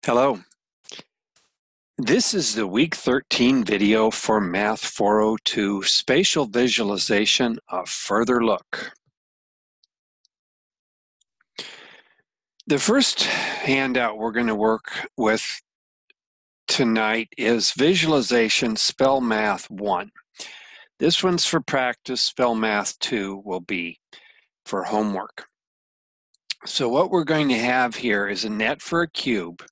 Hello. This is the week 13 video for Math 402, Spatial Visualization, a Further Look. The first handout we're going to work with tonight is Visualization Spell Math 1. This one's for practice. Spell Math 2 will be for homework. So what we're going to have here is a net for a cube.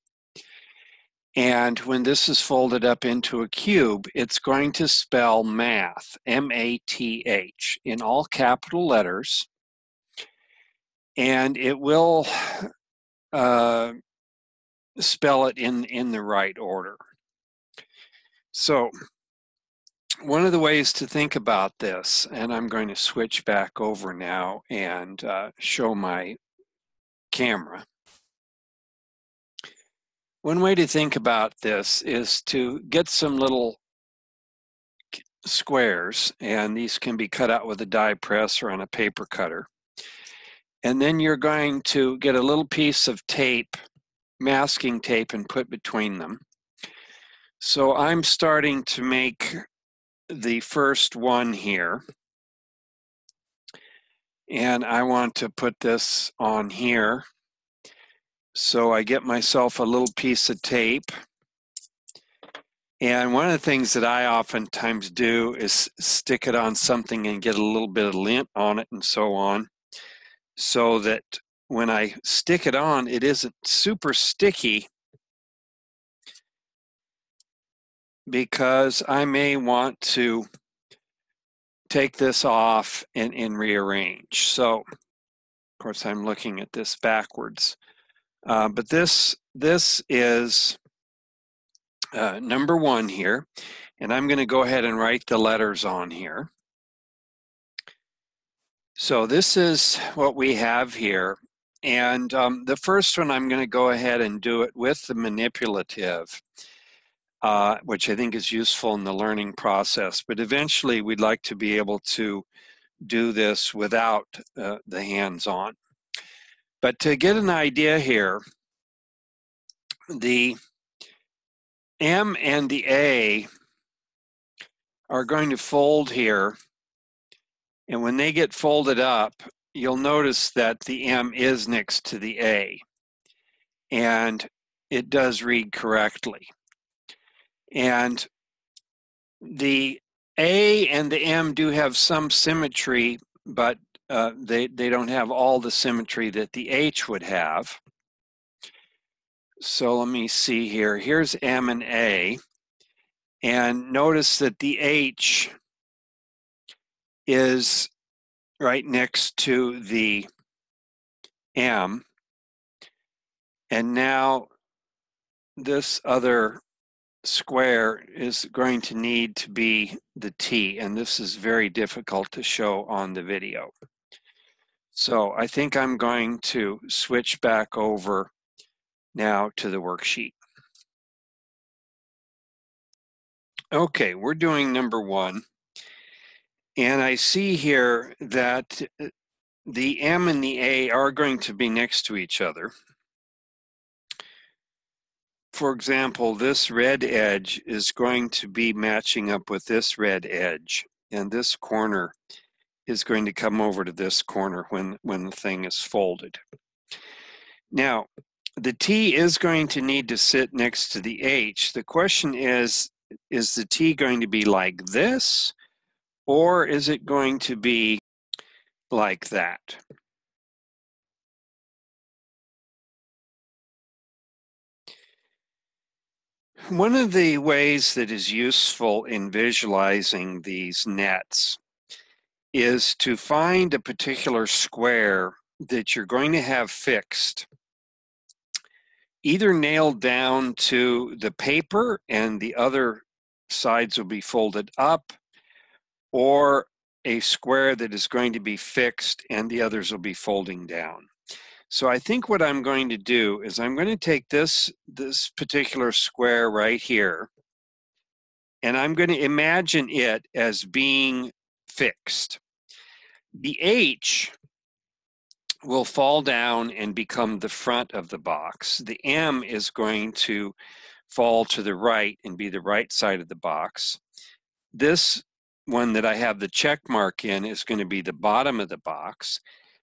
And when this is folded up into a cube, it's going to spell math, M-A-T-H, in all capital letters. And it will spell it in the right order. So one of the ways to think about this, and I'm going to switch back over now and show my camera. One way to think about this is to get some little squares, and these can be cut out with a die press or on a paper cutter. And then you're going to get a little piece of tape, masking tape, and put between them. So I'm starting to make the first one here. And I want to put this on here. So I get myself a little piece of tape. And one of the things that I oftentimes do is stick it on something and get a little bit of lint on it and so on, so that when I stick it on, it isn't super sticky, because I may want to take this off and rearrange. So, of course, I'm looking at this backwards. But this is number one here, and I'm going to go ahead and write the letters on here. So this is what we have here, and the first one I'm going to go ahead and do it with the manipulative, which I think is useful in the learning process, but eventually we'd like to be able to do this without the hands-on. But to get an idea here, the M and the A are going to fold here, and when they get folded up, you'll notice that the M is next to the A, and it does read correctly. And the A and the M do have some symmetry, but they don't have all the symmetry that the H would have. So let me see here. Here's M and A, and notice that the H is right next to the M, and now this other square is going to need to be the T, and this is very difficult to show on the video. So I think I'm going to switch back over now to the worksheet. Okay, we're doing number one, and I see here that the M and the A are going to be next to each other. For example, this red edge is going to be matching up with this red edge, and this corner is going to come over to this corner when the thing is folded. Now, the T is going to need to sit next to the H. The question is the T going to be like this, or is it going to be like that? One of the ways that is useful in visualizing these nets is to find a particular square that you're going to have fixed, either nailed down to the paper and the other sides will be folded up, or a square that is going to be fixed and the others will be folding down. So I think what I'm going to do is I'm going to take this particular square right here, and I'm going to imagine it as being fixed. The H will fall down and become the front of the box. The M is going to fall to the right and be the right side of the box. This one that I have the check mark in is going to be the bottom of the box.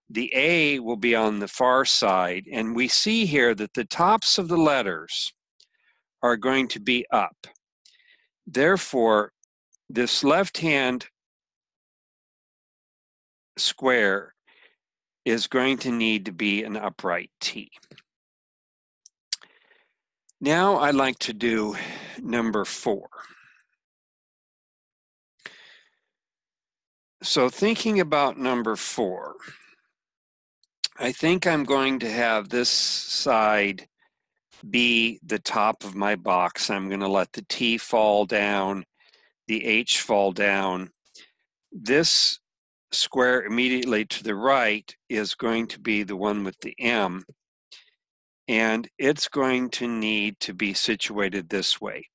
The A will be on the far side, and we see here that the tops of the letters are going to be up. Therefore, this left-hand square is going to need to be an upright T. Now I'd like to do number 4. So thinking about number 4, I think I'm going to have this side be the top of my box. I'm going to let the T fall down, the H fall down. This square immediately to the right is going to be the one with the M, and it's going to need to be situated this way.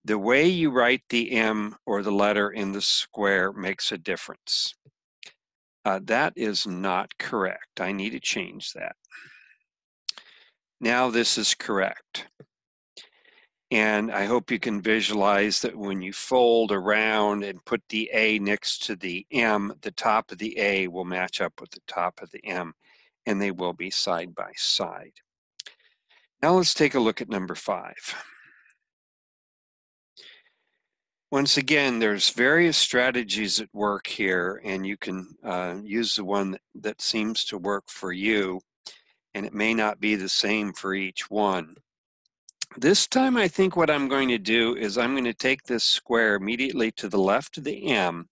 The way you write the M or the letter in the square makes a difference. That is not correct. I need to change that. Now this is correct. And I hope you can visualize that when you fold around and put the A next to the M, the top of the A will match up with the top of the M, and they will be side by side. Now let's take a look at number 5. Once again, there's various strategies at work here, and you can use the one that seems to work for you, and it may not be the same for each one. This time, I think what I'm going to do is I'm going to take this square immediately to the left of the M,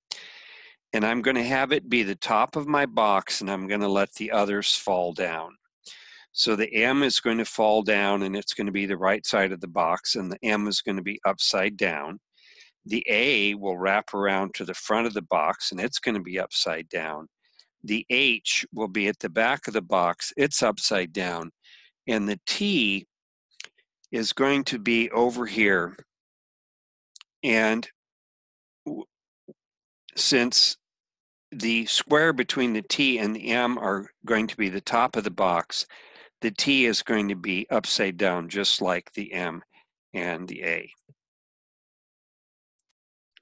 and I'm going to have it be the top of my box, and I'm going to let the others fall down. So the M is going to fall down, and it's going to be the right side of the box, and the M is going to be upside down. The A will wrap around to the front of the box, and it's going to be upside down. The H will be at the back of the box, it's upside down. And the T is going to be over here. And since the square between the T and the M are going to be the top of the box, the T is going to be upside down, just like the M and the A.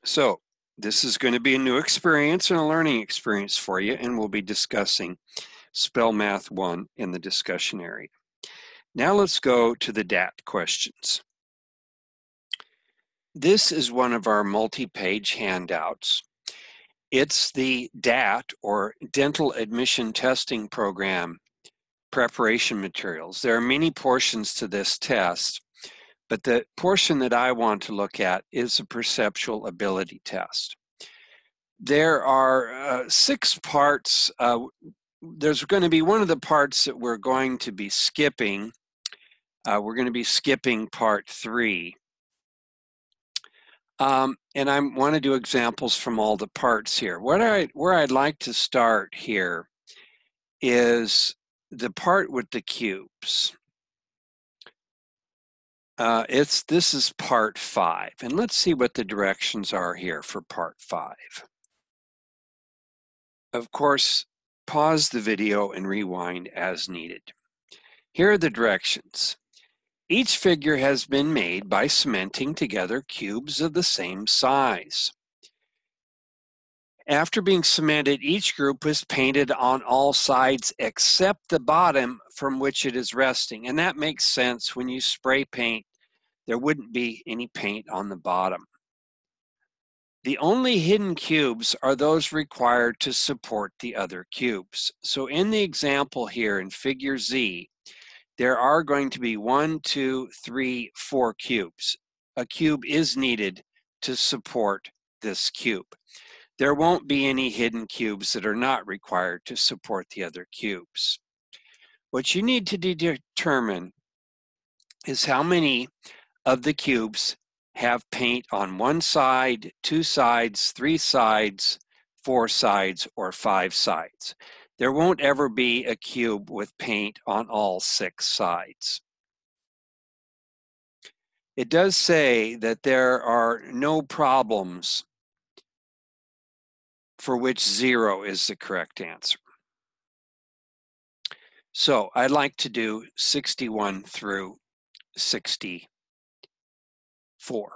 So this is going to be a new experience and a learning experience for you, and we'll be discussing Spell Math 1 in the discussion area. Now let's go to the DAT questions. This is one of our multi-page handouts. It's the DAT, or Dental Admission Testing Program, preparation materials. There are many portions to this test, but the portion that I want to look at is a perceptual ability test. There are 6 parts. There's going to be one of the parts that we're going to be skipping. We're going to be skipping part 3. And I want to do examples from all the parts here. Where I'd like to start here is the part with the cubes. This is part 5, and let's see what the directions are here for part 5. Of course, pause the video and rewind as needed. Here are the directions. Each figure has been made by cementing together cubes of the same size. After being cemented, each group is painted on all sides except the bottom from which it is resting. And that makes sense. When you spray paint, there wouldn't be any paint on the bottom. The only hidden cubes are those required to support the other cubes. So in the example here in figure Z, there are going to be 1, 2, 3, 4 cubes. A cube is needed to support this cube. There won't be any hidden cubes that are not required to support the other cubes. What you need to determine is how many of the cubes have paint on 1 side, 2 sides, 3 sides, 4 sides, or 5 sides. There won't ever be a cube with paint on all 6 sides. It does say that there are no problems for which 0 is the correct answer. So I'd like to do 61 through 64.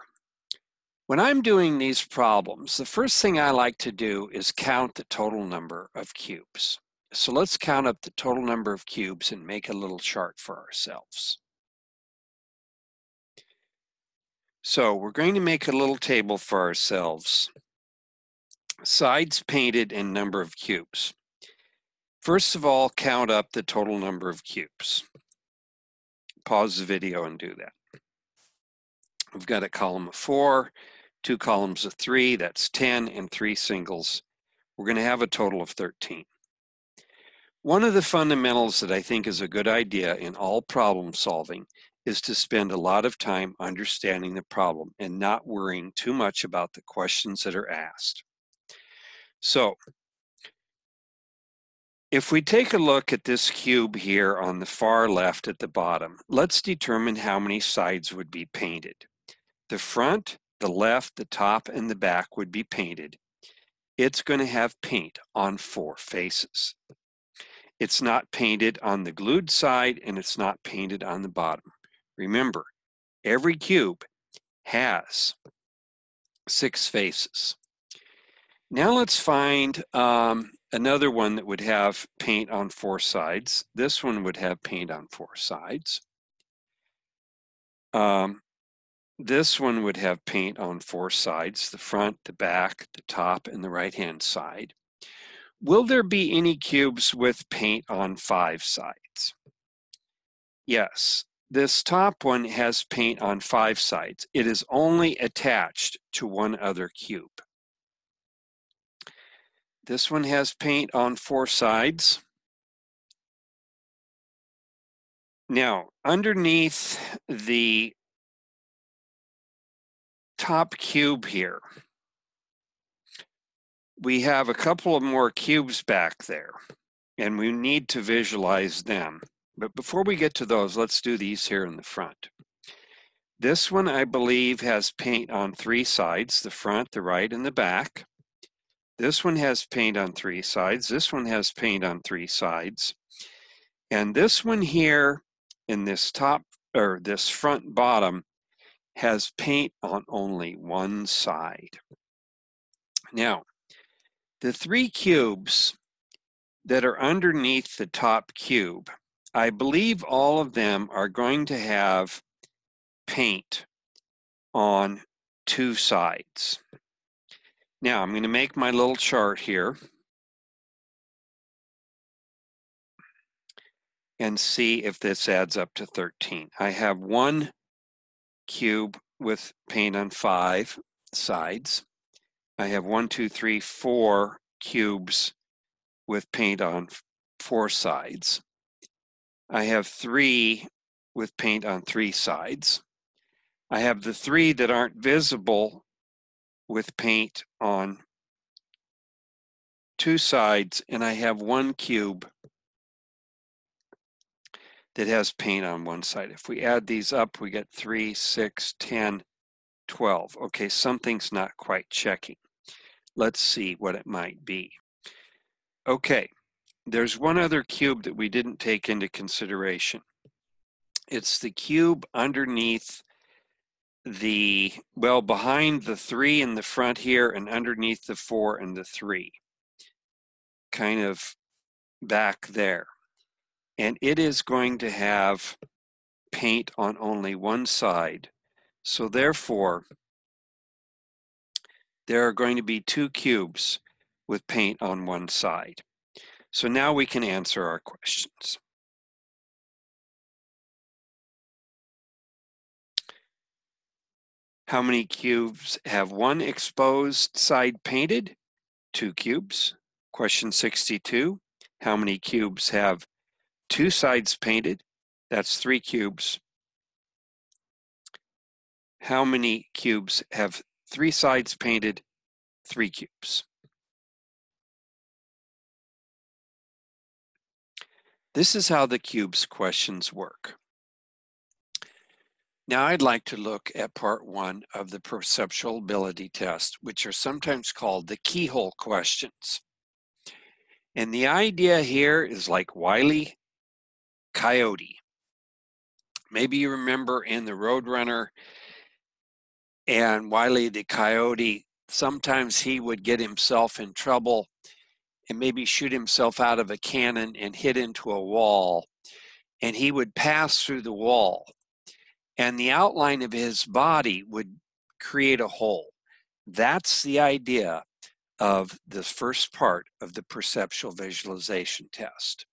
When I'm doing these problems, the first thing I like to do is count the total number of cubes. So let's count up the total number of cubes and make a little chart for ourselves. So we're going to make a little table for ourselves. Sides painted and number of cubes. First of all, count up the total number of cubes. Pause the video and do that. We've got a column of 4, 2 columns of 3, that's 10, and 3 singles. We're going to have a total of 13. One of the fundamentals that I think is a good idea in all problem solving is to spend a lot of time understanding the problem and not worrying too much about the questions that are asked. So, if we take a look at this cube here on the far left at the bottom, let's determine how many sides would be painted. The front, the left, the top, and the back would be painted. It's going to have paint on 4 faces. It's not painted on the glued side, and it's not painted on the bottom. Remember, every cube has 6 faces. Now let's find another one that would have paint on 4 sides. This one would have paint on 4 sides. This one would have paint on 4 sides, the front, the back, the top, and the right-hand side. Will there be any cubes with paint on 5 sides? Yes, this top one has paint on 5 sides. It is only attached to one other cube. This one has paint on 4 sides. Now, underneath the top cube here, we have a couple of more cubes back there, and we need to visualize them. But before we get to those, let's do these here in the front. This one, I believe, has paint on 3 sides, the front, the right, and the back. This one has paint on 3 sides. This one has paint on 3 sides. And this one here in this top, or this front bottom, has paint on only 1 side. Now, the 3 cubes that are underneath the top cube, I believe all of them are going to have paint on 2 sides. Now, I'm going to make my little chart here and see if this adds up to 13. I have 1 cube with paint on 5 sides. I have 1, 2, 3, 4 cubes with paint on 4 sides. I have 3 with paint on 3 sides. I have the 3 that aren't visible with paint on 2 sides, and I have 1 cube that has paint on 1 side. If we add these up, we get 3, 6, 10, 12. Okay, something's not quite checking. Let's see what it might be. Okay, there's one other cube that we didn't take into consideration. It's the cube underneath the, well, behind the 3 in the front here and underneath the 4 and the 3. Kind of back there. And it is going to have paint on only 1 side. So therefore, there are going to be 2 cubes with paint on 1 side. So now we can answer our questions. How many cubes have 1 exposed side painted? 2 cubes. Question 62. How many cubes have 2 sides painted? That's 3 cubes. How many cubes have 3 sides painted? 3 cubes. This is how the cubes questions work. Now I'd like to look at part 1 of the perceptual ability test, which are sometimes called the keyhole questions. And the idea here is like Wile coyote. Maybe you remember in the Roadrunner and Wile E. the Coyote, sometimes he would get himself in trouble and maybe shoot himself out of a cannon and hit into a wall, and he would pass through the wall, and the outline of his body would create a hole. That's the idea of the first part of the perceptual visualization test.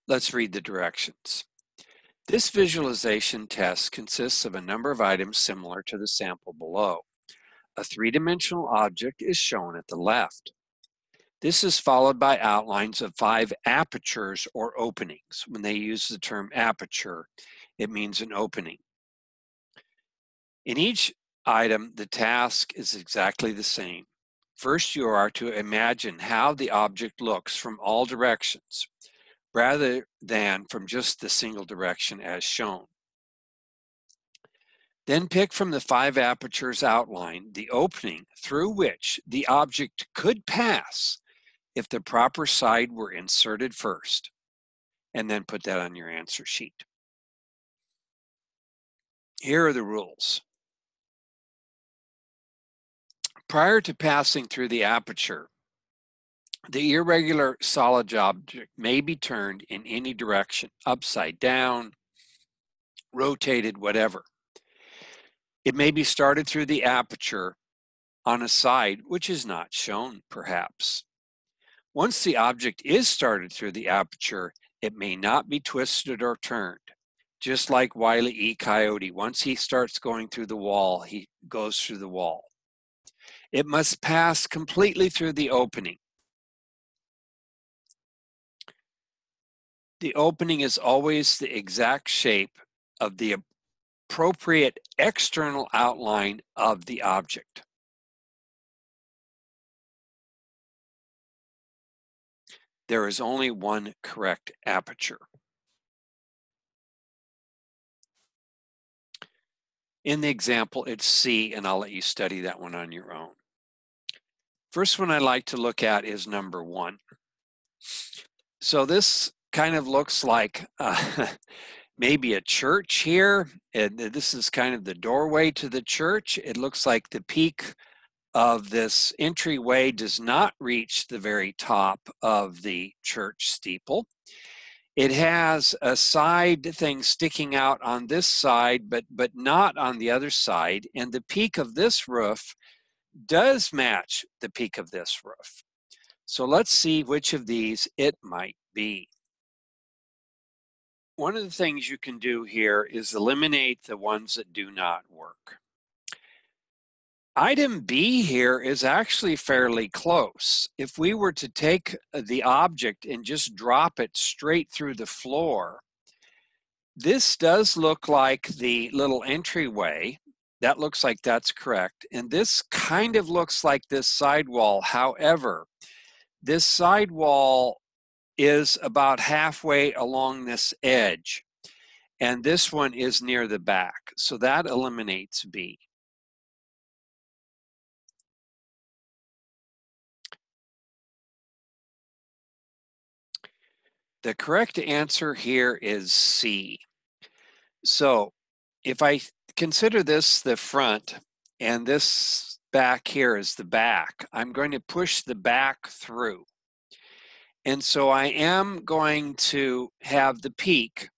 Let's read the directions. This visualization test consists of a number of items similar to the sample below. A three-dimensional object is shown at the left. This is followed by outlines of 5 apertures or openings. When they use the term aperture, it means an opening. In each item, the task is exactly the same. First, you are to imagine how the object looks from all directions, rather than from just the single direction as shown. Then pick from the 5 apertures outlined the opening through which the object could pass if the proper side were inserted first, and then put that on your answer sheet. Here are the rules. Prior to passing through the aperture, the irregular solid object may be turned in any direction, upside down, rotated, whatever. It may be started through the aperture on a side which is not shown, perhaps. Once the object is started through the aperture, it may not be twisted or turned. Just like Wile E. Coyote, once he starts going through the wall, he goes through the wall. It must pass completely through the opening. The opening is always the exact shape of the appropriate external outline of the object. There is only one correct aperture. In the example, it's C, and I'll let you study that one on your own. First one I'd like to look at is number 1. So this kind of looks like maybe a church here, and this is kind of the doorway to the church. It looks like the peak of this entryway does not reach the very top of the church steeple. It has a side thing sticking out on this side, but not on the other side, and the peak of this roof does match the peak of this roof. So let's see which of these it might be. One of the things you can do here is eliminate the ones that do not work. Item B here is actually fairly close. If we were to take the object and just drop it straight through the floor, this does look like the little entryway. That looks like that's correct. And this kind of looks like this sidewall. However, this sidewall is about halfway along this edge, and this one is near the back. So that eliminates B. The correct answer here is C. So if I consider this the front and this back here is the back, I'm going to push the back through. And so I am going to have the peak,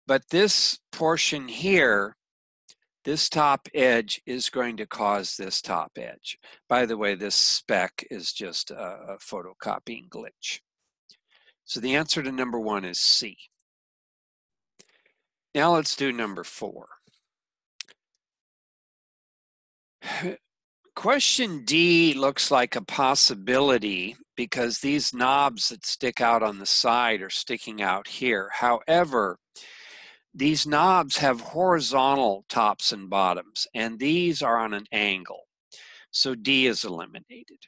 but this portion here, this top edge is going to cause this top edge. By the way, this speck is just a photocopying glitch. So the answer to number 1 is C. Now let's do number 4. Question D looks like a possibility because these knobs that stick out on the side are sticking out here. However, these knobs have horizontal tops and bottoms, and these are on an angle. So D is eliminated.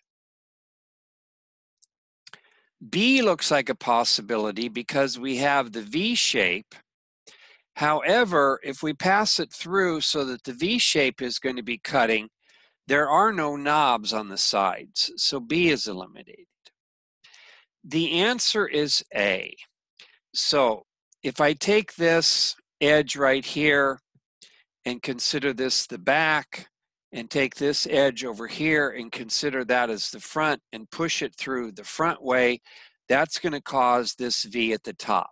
B looks like a possibility because we have the V shape. However, if we pass it through so that the V shape is going to be cutting, there are no knobs on the sides, so B is eliminated. The answer is A. So if I take this edge right here and consider this the back, and take this edge over here and consider that as the front and push it through the front way, that's going to cause this V at the top.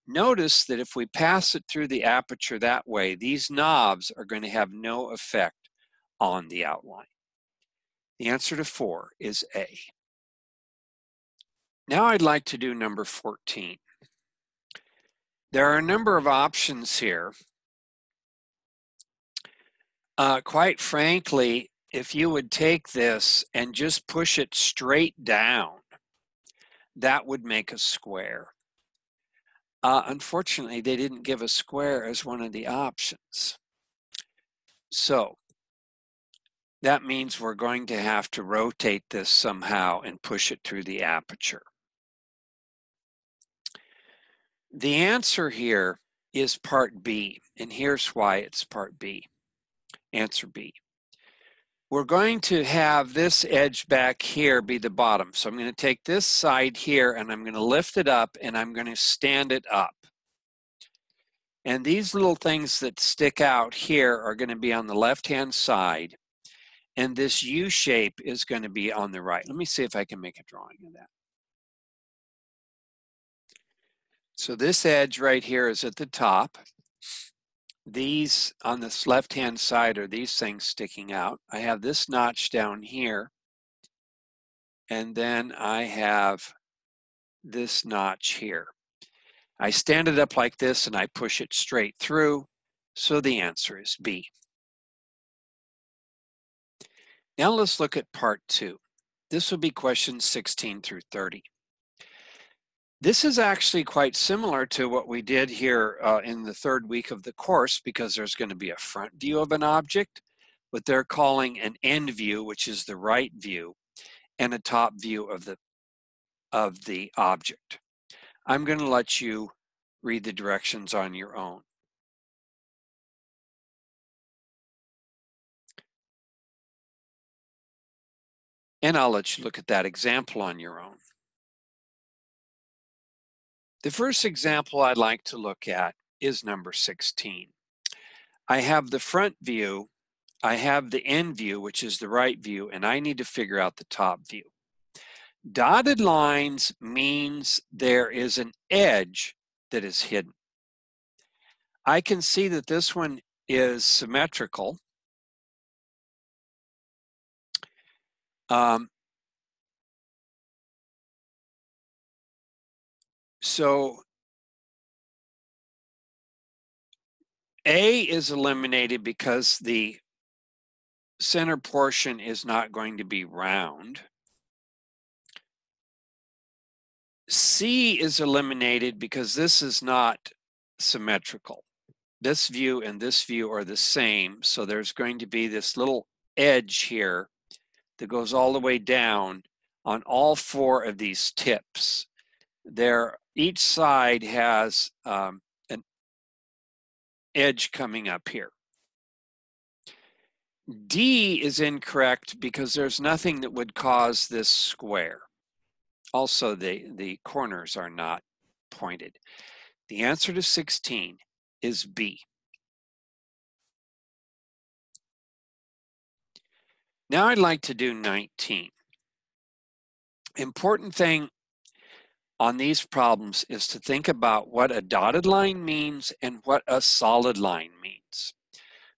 Notice that if we pass it through the aperture that way, these knobs are going to have no effect on the outline. The answer to 4 is A. Now I'd like to do number 14. There are a number of options here. Quite frankly, if you would take this and just push it straight down, that would make a square. Unfortunately, they didn't give a square as one of the options. So that means we're going to have to rotate this somehow and push it through the aperture. The answer here is part B, and here's why it's part B. Answer B. We're going to have this edge back here be the bottom. So I'm going to take this side here and I'm going to lift it up and I'm going to stand it up. And these little things that stick out here are going to be on the left-hand side. And this U shape is going to be on the right. Let me see if I can make a drawing of that. So this edge right here is at the top. These on this left-hand side are these things sticking out. I have this notch down here. And then I have this notch here. I stand it up like this and I push it straight through. So the answer is B. Now let's look at part 2. This will be questions 16 through 30. This is actually quite similar to what we did here in the third week of the course, because there's going to be a front view of an object, what they're calling an end view, which is the right view, and a top view of the object. I'm going to let you read the directions on your own. And I'll let you look at that example on your own. The first example I'd like to look at is number 16. I have the front view, I have the end view, which is the right view, and I need to figure out the top view. Dotted lines means there is an edge that is hidden. I can see that this one is symmetrical. So A is eliminated because the center portion is not going to be round. C is eliminated because this is not symmetrical. This view and this view are the same, so there's going to be this little edge here that goes all the way down on all 4 of these tips. Each side has an edge coming up here. D is incorrect because there's nothing that would cause this square. Also, the corners are not pointed. The answer to 16 is B. Now I'd like to do 19. Important thing on these problems is to think about what a dotted line means and what a solid line means.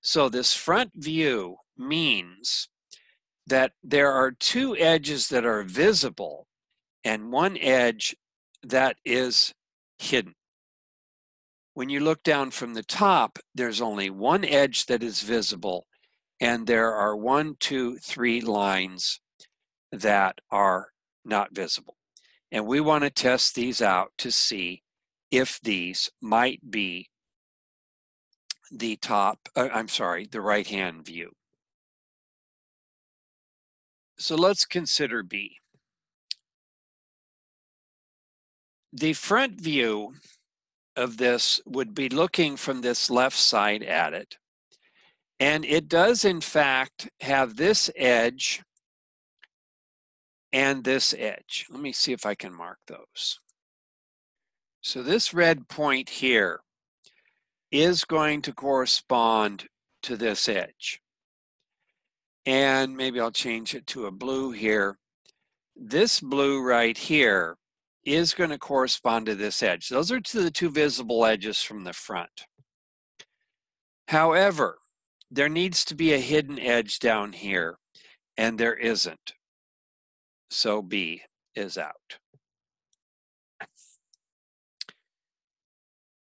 So this front view means that there are 2 edges that are visible and 1 edge that is hidden. When you look down from the top, there's only 1 edge that is visible, and there are 1, 2, 3 lines that are not visible. And we want to test these out to see if these might be the the right-hand view. So let's consider B. The front view of this would be looking from this left side at it. And it does, in fact, have this edge and this edge. Let me see if I can mark those. So this red point here is going to correspond to this edge. And maybe I'll change it to a blue here. This blue right here is going to correspond to this edge. Those are the two visible edges from the front. However, there needs to be a hidden edge down here, and there isn't. So B is out.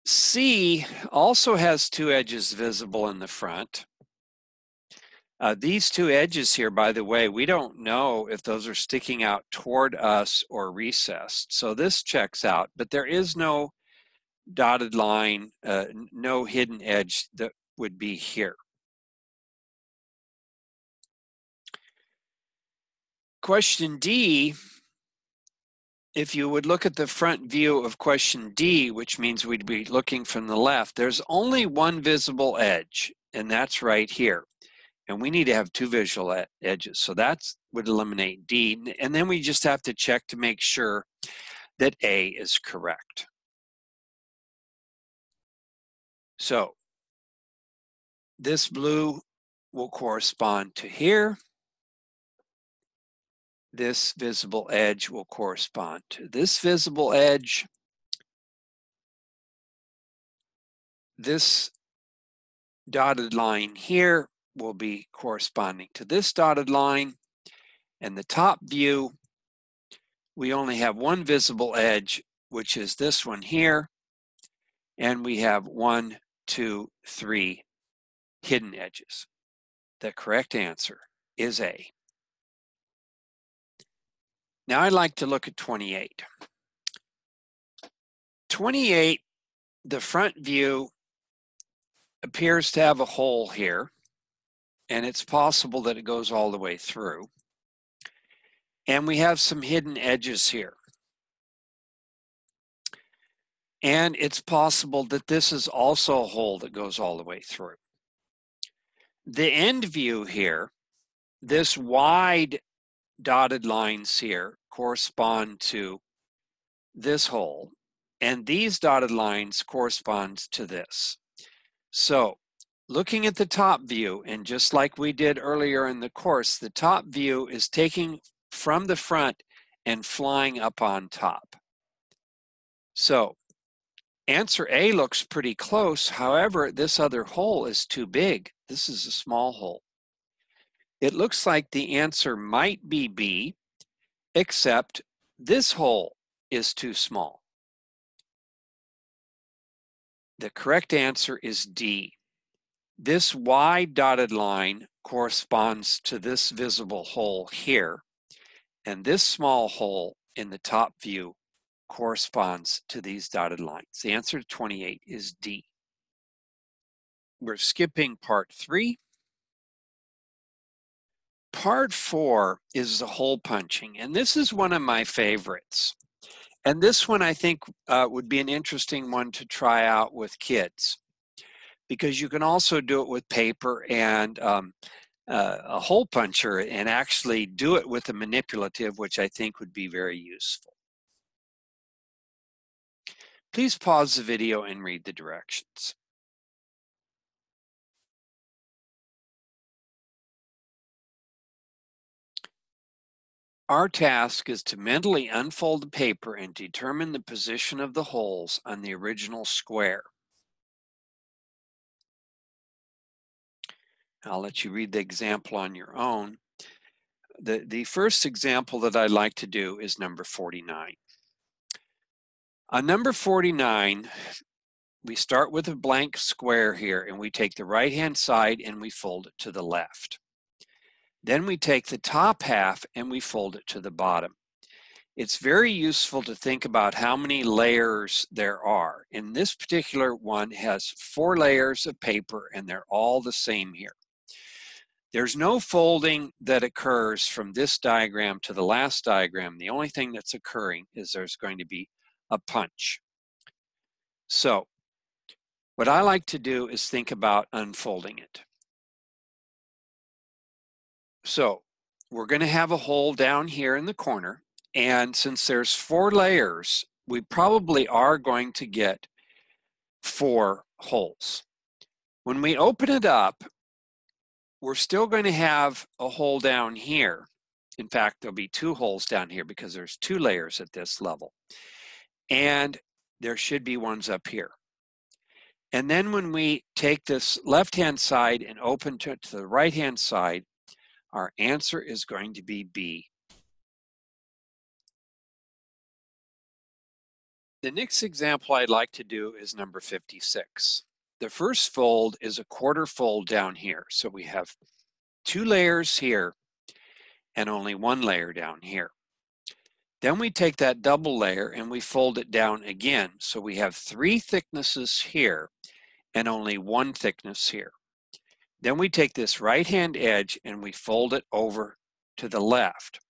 C also has two edges visible in the front. These two edges here, by the way, we don't know if those are sticking out toward us or recessed. So this checks out, but there is no dotted line, no hidden edge that would be here. Question D, if you would look at the front view of question D, which means we'd be looking from the left, there's only one visible edge, and that's right here. And we need to have two visual edges. So that would eliminate D. And then we just have to check to make sure that A is correct. So this blue will correspond to here. This visible edge will correspond to this visible edge. This dotted line here will be corresponding to this dotted line. And the top view, we only have one visible edge, which is this one here. And we have 1, 2, 3 hidden edges. The correct answer is A. Now I'd like to look at 28. 28, the front view appears to have a hole here, and it's possible that it goes all the way through. And we have some hidden edges here. And it's possible that this is also a hole that goes all the way through. The end view here, this wide dotted lines here correspond to this hole, and these dotted lines correspond to this. So looking at the top view, and just like we did earlier in the course, the top view is taking from the front and flying up on top. So answer A looks pretty close. However, this other hole is too big. This is a small hole. It looks like the answer might be B, except this hole is too small. The correct answer is D. This wide dotted line corresponds to this visible hole here, and this small hole in the top view corresponds to these dotted lines. The answer to 28 is D. We're skipping part 3. Part 4 is the hole punching, and this is one of my favorites. And this one I think would be an interesting one to try out with kids, because you can also do it with paper and a hole puncher and actually do it with a manipulative, which I think would be very useful. Please pause the video and read the directions. Our task is to mentally unfold the paper and determine the position of the holes on the original square. I'll let you read the example on your own. The first example that I'd like to do is number 49. On number 49, we start with a blank square here, and we take the right-hand side and we fold it to the left. Then we take the top half and we fold it to the bottom. It's very useful to think about how many layers there are. And this particular one has 4 layers of paper, and they're all the same here. There's no folding that occurs from this diagram to the last diagram. The only thing that's occurring is there's going to be a punch. So what I like to do is think about unfolding it. So we're going to have a hole down here in the corner, and since there's 4 layers, we probably are going to get 4 holes. When we open it up, we're still going to have a hole down here. In fact, there'll be 2 holes down here because there's 2 layers at this level. And there should be ones up here. And then when we take this left-hand side and open to the right-hand side, our answer is going to be B. The next example I'd like to do is number 56. The first fold is a quarter fold down here. So we have 2 layers here and only 1 layer down here. Then we take that double layer and we fold it down again. So we have 3 thicknesses here and only 1 thickness here. Then we take this right-hand edge and we fold it over to the left.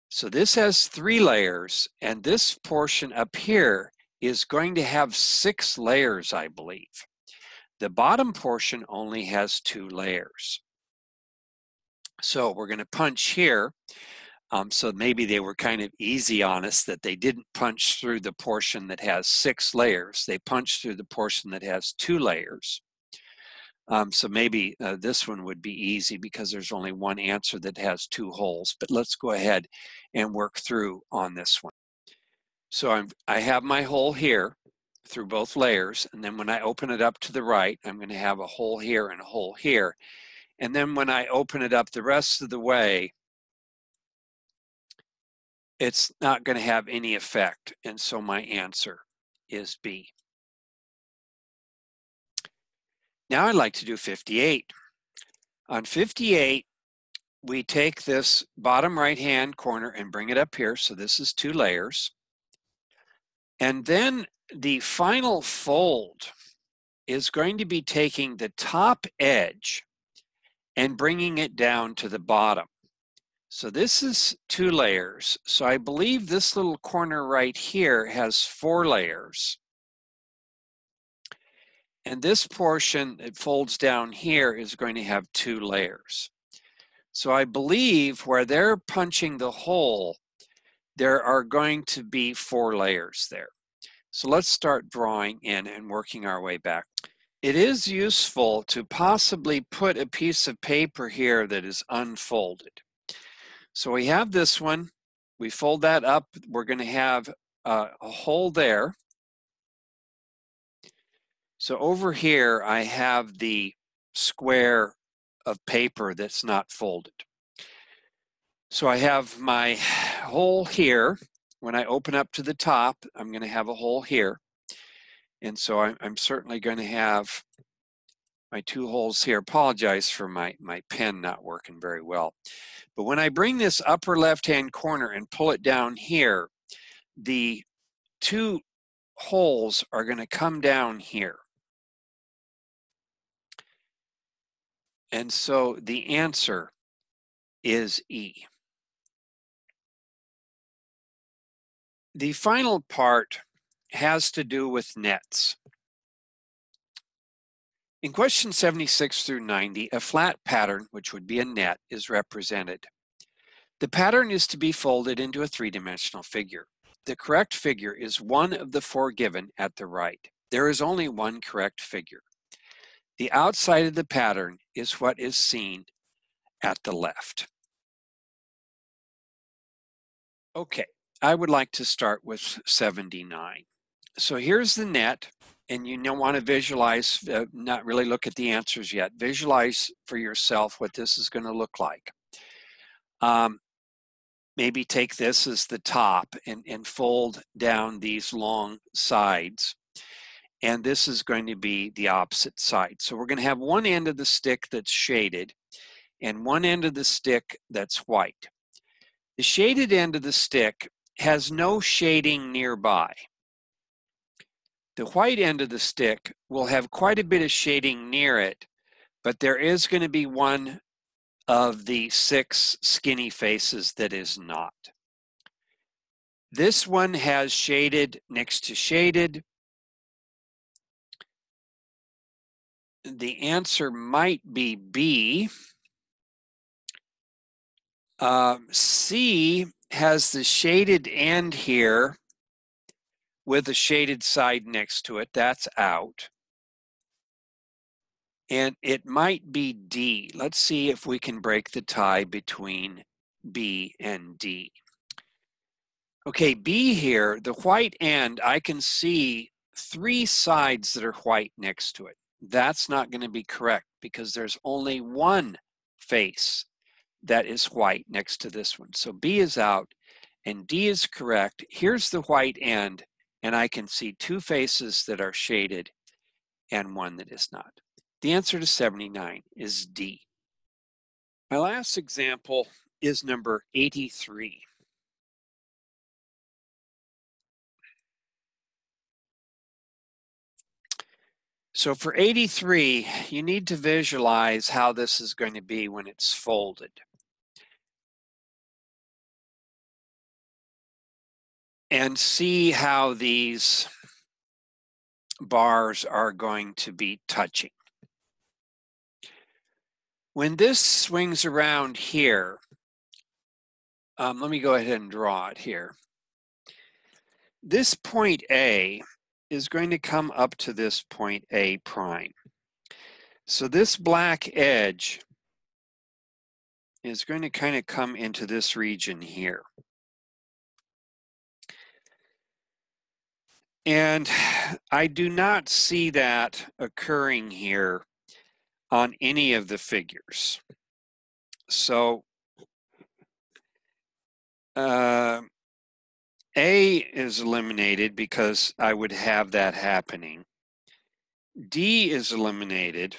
So this has 3 layers, and this portion up here is going to have 6 layers, I believe. The bottom portion only has 2 layers. So we're going to punch here. So maybe they were kind of easy on us that they didn't punch through the portion that has 6 layers. They punched through the portion that has 2 layers. So maybe this one would be easy because there's only one answer that has 2 holes. But let's go ahead and work through on this one. So I have my hole here through both layers. And then when I open it up to the right, I'm going to have a hole here and a hole here. And then when I open it up the rest of the way, it's not going to have any effect. And so my answer is B. Now I'd like to do 58. On 58, we take this bottom right-hand corner and bring it up here. So this is 2 layers. And then the final fold is going to be taking the top edge and bringing it down to the bottom. So this is 2 layers. So I believe this little corner right here has 4 layers. And this portion that folds down here is going to have 2 layers. So I believe where they're punching the hole, there are going to be 4 layers there. So let's start drawing in and working our way back. It is useful to possibly put a piece of paper here that is unfolded. So we have this one, we fold that up, we're going to have a hole there. So over here I have the square of paper that's not folded. So I have my hole here. When I open up to the top, I'm going to have a hole here. And so I'm certainly going to have my 2 holes here. Apologize for my pen not working very well. But when I bring this upper left-hand corner and pull it down here, the 2 holes are going to come down here. And so the answer is E. The final part has to do with nets. In question 76 through 90, a flat pattern, which would be a net, is represented. The pattern is to be folded into a 3-dimensional figure. The correct figure is one of the 4 given at the right. There is only one correct figure. The outside of the pattern is what is seen at the left. Okay, I would like to start with 79. So here's the net, and you don't want to visualize, not really look at the answers yet. Visualize for yourself what this is going to look like. Maybe take this as the top and fold down these long sides. And this is going to be the opposite side. So we're going to have one end of the stick that's shaded and one end of the stick that's white. The shaded end of the stick has no shading nearby. The white end of the stick will have quite a bit of shading near it, but there is going to be one of the 6 skinny faces that is not. This one has shaded next to shaded. The answer might be B. C has the shaded end here with a shaded side next to it. That's out. And it might be D. Let's see if we can break the tie between B and D. Okay, B here, the white end, I can see 3 sides that are white next to it. That's not going to be correct because there's only one face that is white next to this one. So B is out and D is correct. Here's the white end, and I can see 2 faces that are shaded and one that is not. The answer to 79 is D. My last example is number 83. So for 83, you need to visualize how this is going to be when it's folded. And see how these bars are going to be touching. When this swings around here, let me go ahead and draw it here. This point A is going to come up to this point A prime. So this black edge is going to kind of come into this region here. And I do not see that occurring here on any of the figures. So A is eliminated because I would have that happening. D is eliminated.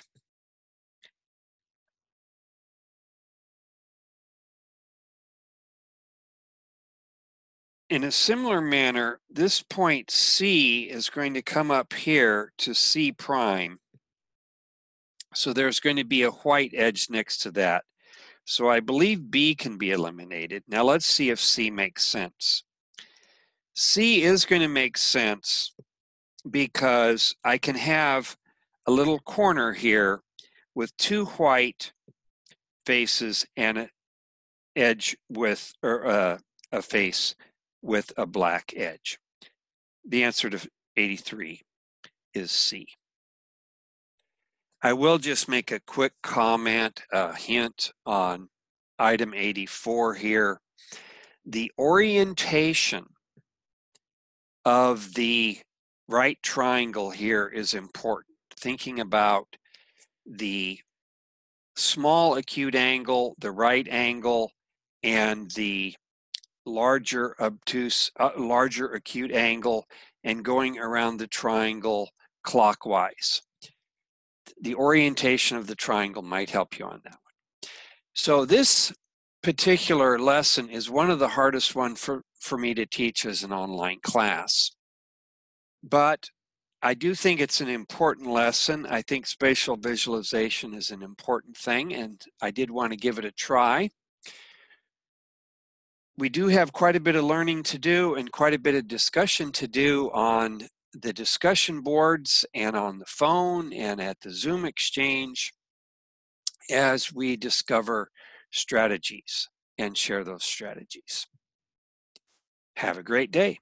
In a similar manner, this point C is going to come up here to C prime. So there's going to be a white edge next to that. So I believe B can be eliminated. Now let's see if C makes sense. C is going to make sense because I can have a little corner here with 2 white faces and an edge with, or a face with a black edge. The answer to 83 is C. I will just make a quick comment, a hint on item 84 here. The orientation of the right triangle here is important. Thinking about the small acute angle, the right angle, and the larger obtuse, larger acute angle, and going around the triangle clockwise. The orientation of the triangle might help you on that one. So this particular lesson is one of the hardest ones for me to teach as an online class. But I do think it's an important lesson. I think spatial visualization is an important thing, and I did want to give it a try. We do have quite a bit of learning to do and quite a bit of discussion to do on the discussion boards and on the phone and at the Zoom exchange as we discover strategies and share those strategies. Have a great day.